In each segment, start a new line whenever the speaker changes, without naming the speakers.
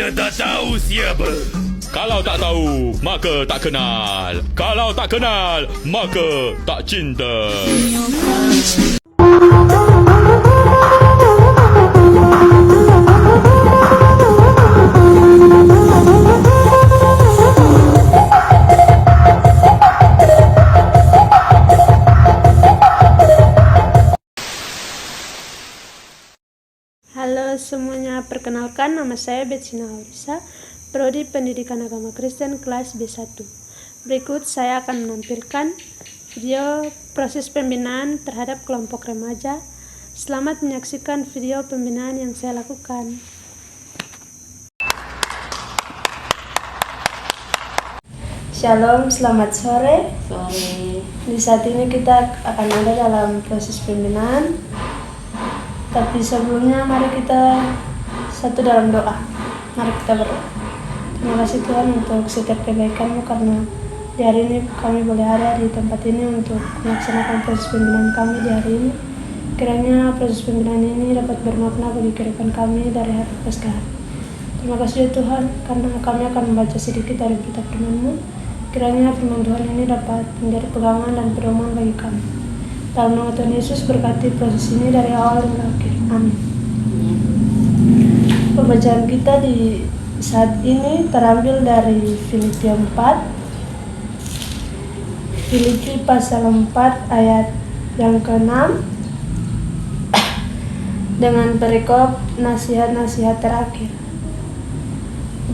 Anda tak tahu siapa? Kalau tak tahu, maka tak kenal. Kalau tak kenal, maka tak cinta.
Halo semuanya, perkenalkan nama saya Betsina Aurisa, Prodi Pendidikan Agama Kristen kelas B1. Berikut saya akan menampilkan video proses pembinaan terhadap kelompok remaja. Selamat menyaksikan video pembinaan yang saya lakukan. Shalom, selamat sore. Di saat ini kita akan ada dalam proses pembinaan. Tapi sebelumnya mari kita satu dalam doa. Mari kita berdoa. Terima kasih Tuhan untuk setiap kebaikan-Mu, karena di hari ini kami boleh ada di tempat ini untuk melaksanakan proses pembinaan kami di hari ini. Kiranya proses pembinaan ini dapat bermakna bagi kehidupan kami dari hari ke hari. Terima kasih ya Tuhan, karena kami akan membaca sedikit dari berita firman-Mu. Kiranya firman Tuhan ini dapat menjadi pegangan dan pedoman bagi kami. Dalam nama Tuhan Yesus, berkati proses ini dari awal hingga akhir. Amin. Pembacaan kita di saat ini terambil dari Filipi 4. Filipi pasal 4 ayat yang ke-6 dengan perikop nasihat-nasihat terakhir.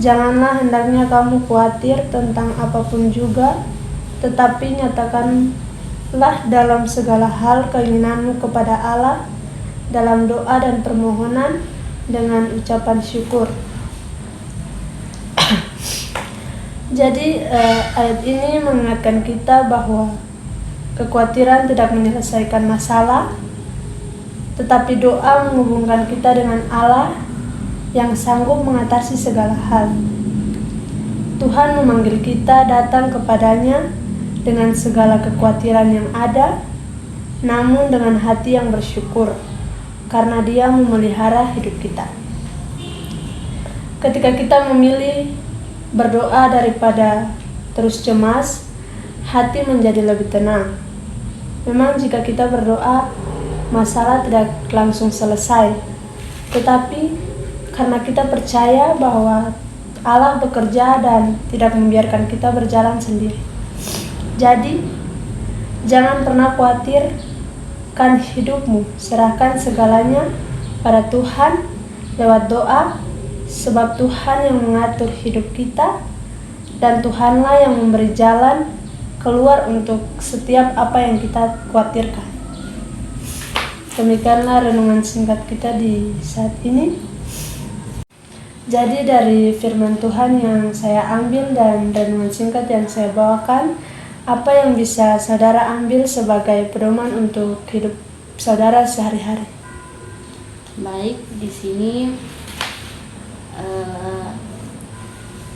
Janganlah hendaknya kamu khawatir tentang apapun juga, tetapi nyatakanlah dalam segala hal keinginanmu kepada Allah dalam doa dan permohonan dengan ucapan syukur. Jadi ayat ini mengingatkan kita bahwa kekhawatiran tidak menyelesaikan masalah, tetapi doa menghubungkan kita dengan Allah yang sanggup mengatasi segala hal. Tuhan memanggil kita datang kepadanya dengan segala kekhawatiran yang ada, namun dengan hati yang bersyukur, karena Dia memelihara hidup kita. Ketika kita memilih berdoa daripada terus cemas, hati menjadi lebih tenang. Memang jika kita berdoa, masalah tidak langsung selesai, tetapi karena kita percaya bahwa Allah bekerja dan tidak membiarkan kita berjalan sendiri. Jadi, jangan pernah khawatirkan hidupmu, serahkan segalanya pada Tuhan lewat doa, sebab Tuhan yang mengatur hidup kita dan Tuhanlah yang memberi jalan keluar untuk setiap apa yang kita khawatirkan. Demikianlah renungan singkat kita di saat ini. Jadi dari firman Tuhan yang saya ambil dan renungan singkat yang saya bawakan, apa yang bisa saudara ambil sebagai pedoman untuk hidup saudara sehari-hari?
Baik, di sini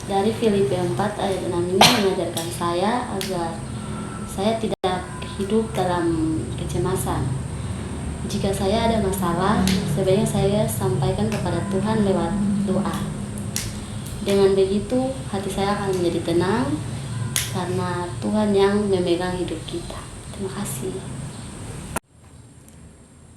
dari Filipi 4 ayat 6 ini mengajarkan saya agar saya tidak hidup dalam kecemasan. Jika saya ada masalah, sebaiknya saya sampaikan kepada Tuhan lewat doa. Dengan begitu, hati saya akan menjadi tenang, karena Tuhan yang memegang hidup kita. Terima kasih.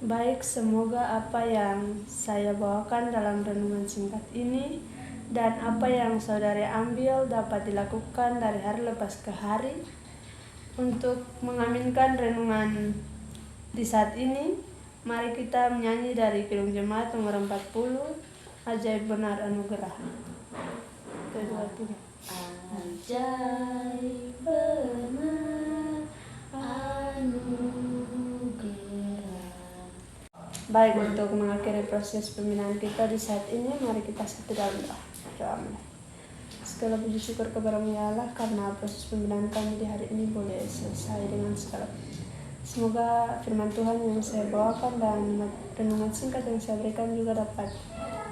Baik, semoga apa yang saya bawakan dalam renungan singkat ini dan apa yang saudari ambil dapat dilakukan dari hari lepas ke hari. Untuk mengaminkan renungan di saat ini, mari kita menyanyi dari Kidung Jemaat nomor 40, Ajaib Benar Anugerah. Kedua, tiga.
Ajaib benar anugerah.
Baik, untuk mengakhiri proses pembinaan kita di saat ini, mari kita satu dalam doa. Segala puji syukur kepada-Mu ya Allah, karena proses pembinaan kami di hari ini boleh selesai dengan segala. Semoga firman Tuhan yang saya bawakan dan renungan singkat yang saya berikan juga dapat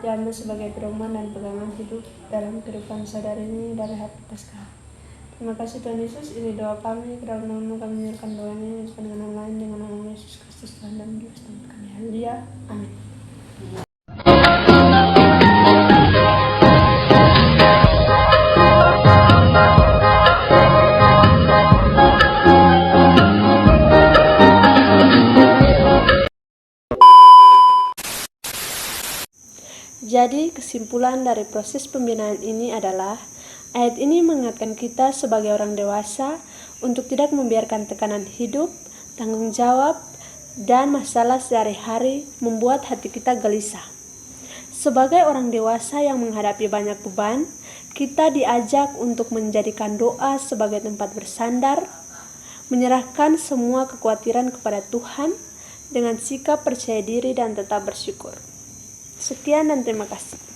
diambil sebagai pedoman dan pegangan hidup dalam kehidupan saudara ini dari hari ke hari. Terima kasih Tuhan Yesus, ini doa kami, ke dalam nama-Mu kami menyerahkan doa ini dengan nama lain, dengan nama Yesus Kristus Tuhan dan Juru Selamat kami. Haleluya, amin. Jadi, kesimpulan dari proses pembinaan ini adalah ayat ini mengingatkan kita sebagai orang dewasa untuk tidak membiarkan tekanan hidup, tanggung jawab, dan masalah sehari-hari membuat hati kita gelisah. Sebagai orang dewasa yang menghadapi banyak beban, kita diajak untuk menjadikan doa sebagai tempat bersandar, menyerahkan semua kekhawatiran kepada Tuhan dengan sikap percaya diri dan tetap bersyukur. Sekian dan terima kasih.